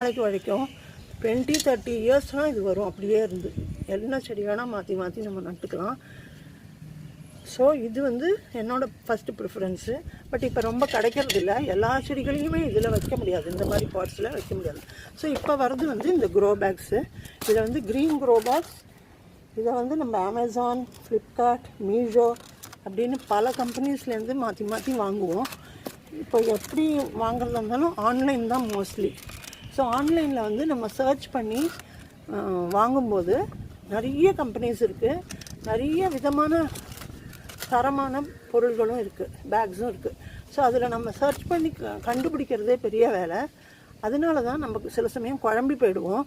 நாளைக்கு வரைக்கும் 20-30 இயர்ஸ்லாம் இது வரும். அப்படியே இருந்து என்ன செடி வேணால் மாற்றி மாற்றி நம்ம நட்டுக்கலாம். ஸோ இது வந்து என்னோடய ஃபஸ்ட்டு ப்ரிஃபரன்ஸு. பட் இப்போ ரொம்ப கிடைக்கிறது இல்லை. எல்லா செடிகளையுமே இதில் வைக்க முடியாது, இந்த மாதிரி பாட்ஸில் வைக்க முடியாது. ஸோ இப்போ வர்றது வந்து இந்த க்ரோ பேக்ஸு. இதில் வந்து க்ரீன் க்ரோ பேக்ஸ். இதை வந்து நம்ம அமேசான், ஃப்ளிப்கார்ட், மீஷோ அப்படின்னு பல கம்பெனிஸ்லேருந்து மாற்றி மாற்றி வாங்குவோம். இப்போ எப்படி வாங்குறதா இருந்தாலும் ஆன்லைன் தான் மோஸ்ட்லி. ஸோ ஆன்லைனில் வந்து நம்ம சர்ச் பண்ணி வாங்கும்போது நிறைய கம்பெனிஸ் இருக்குது, நிறைய விதமான தரமான பொருள்களும் இருக்குது, பேக்ஸும் இருக்குது. ஸோ அதில் நம்ம சர்ச் பண்ணி கண்டுபிடிக்கிறதே பெரிய வேலை. அதனால தான் நமக்கு சில சமயம் குழம்பி போயிடுவோம்.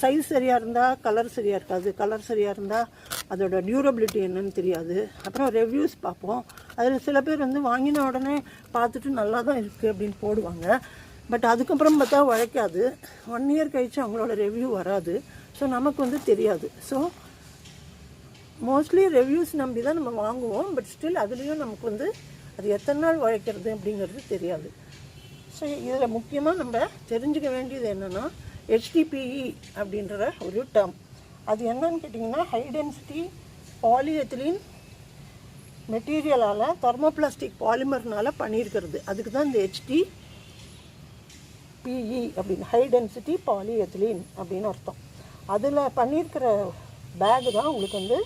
சைஸ் சரியாக இருந்தால் கலர் சரியாக இருக்காது, கலர் சரியாக இருந்தால் அதோட டியூரபிலிட்டி என்னன்னு தெரியாது. அப்புறம் ரிவ்யூஸ் பார்ப்போம். அதில் சில பேர் வந்து வாங்கின உடனே பார்த்துட்டு நல்லா தான் இருக்குது அப்படின்னு போடுவாங்க. பட் அதுக்கப்புறம் பார்த்தா உழைக்காது. 1 இயர் கழிச்சு அவங்களோட ரிவ்யூ வராது. ஸோ நமக்கு வந்து தெரியாது. ஸோ மோஸ்ட்லி ரிவ்யூஸ் நம்பி தான் நம்ம வாங்குவோம். பட் ஸ்டில் அதுலேயும் நமக்கு வந்து அது எத்தனை நாள் உழைக்கிறது அப்படிங்கிறது தெரியாது. ஸோ இதில் முக்கியமாக நம்ம தெரிஞ்சுக்க வேண்டியது என்னென்னா HDPE அப்படின்ற ஒரு டேர்ம். அது என்னன்னு கேட்டிங்கன்னா ஹை டென்சிட்டி பாலிஎத்திலீன் மெட்டீரியலால் தெர்மோபிளாஸ்டிக் பாலிமர்னால் பண்ணியிருக்கிறது. அதுக்கு தான் இந்த HDPE அப்படின்னு, ஹை டென்சிட்டி பாலிஎத்திலீன் அப்படின்னு அர்த்தம். அதில் பண்ணியிருக்கிற பேகு தான் உங்களுக்கு வந்து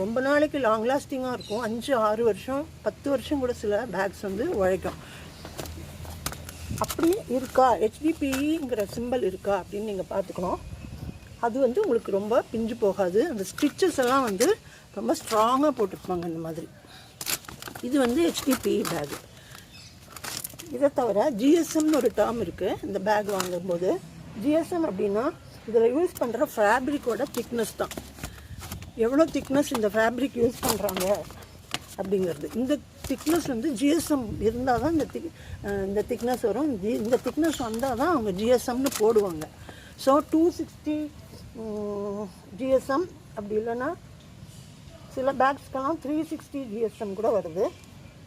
ரொம்ப நாளைக்கு லாங் லாஸ்டிங்காக இருக்கும். 5-6 வருஷம் 10 வருஷம் கூட சில பேக்ஸ் வந்து உழைக்கும். அப்படி இருக்கா, HDPEங்கிற சிம்பிள் இருக்கா அப்படின்னு நீங்கள் பார்த்துக்கணும். அது வந்து உங்களுக்கு ரொம்ப பிஞ்சு போகாது. அந்த ஸ்டிச்சஸ் எல்லாம் வந்து ரொம்ப ஸ்ட்ராங்காக போட்டுருப்பாங்க இந்த மாதிரி. இது வந்து HDPE பேகு. இதை தவிர GSMன்னு ஒரு டேர்ம் இருக்குது இந்த பேக் வாங்கும்போது. GSM அப்படின்னா இதில் யூஸ் பண்ணுற ஃபேப்ரிக்கோட திக்னஸ் தான், எவ்வளோ திக்னஸ் இந்த ஃபேப்ரிக் யூஸ் பண்ணுறாங்க அப்படிங்கிறது. இந்த திக்னஸ் வந்து GSM இருந்தால் தான் இந்த திக்னஸ் வரும். இந்த திக்னஸ் வந்தால் தான் அவங்க GSMன்னு போடுவாங்க. ஸோ 260 GSM அப்படி இல்லைன்னா சில பேக்ஸ்க்கெல்லாம் 360 GSM கூட வருது.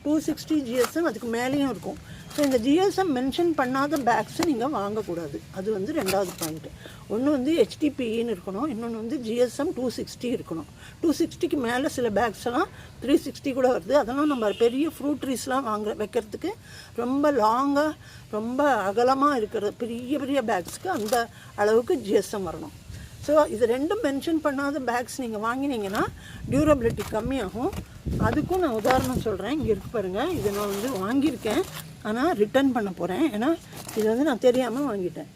260 GSM அதுக்கு மேலேயும் இருக்கும். ஸோ இந்த GSM மென்ஷன் பண்ணாத பேக்ஸை நீங்கள் வாங்கக்கூடாது. அது வந்து 2வது பாயிண்ட்டு. ஒன்று வந்து HDPEன்னு இருக்கணும், இன்னொன்று வந்து GSM 260 இருக்கணும். 260க்கு மேலே சில பேக்ஸ் எல்லாம் 360 கூட வருது. அதெல்லாம் நம்ம பெரிய ஃப்ரூட் ட்ரீஸ்லாம் வைக்கிறதுக்கு ரொம்ப லாங்காக ரொம்ப அகலமாக இருக்கிற பெரிய பெரிய பேக்ஸுக்கு அந்த அளவுக்கு GSM வரணும். ஸோ இது ரெண்டும் மென்ஷன் பண்ணாத பேக்ஸ் நீங்கள் வாங்கினீங்கன்னா டியூரபிலிட்டி கம்மியாகும். அதுக்கும் நான் உதாரணம் சொல்கிறேன். இங்கே இருக்கு பாருங்கள். இதை நான் வந்து வாங்கியிருக்கேன், ஆனால் ரிட்டர்ன் பண்ண போகிறேன். ஏன்னா இது வந்து நான் தெரியாமல் வாங்கிட்டேன்.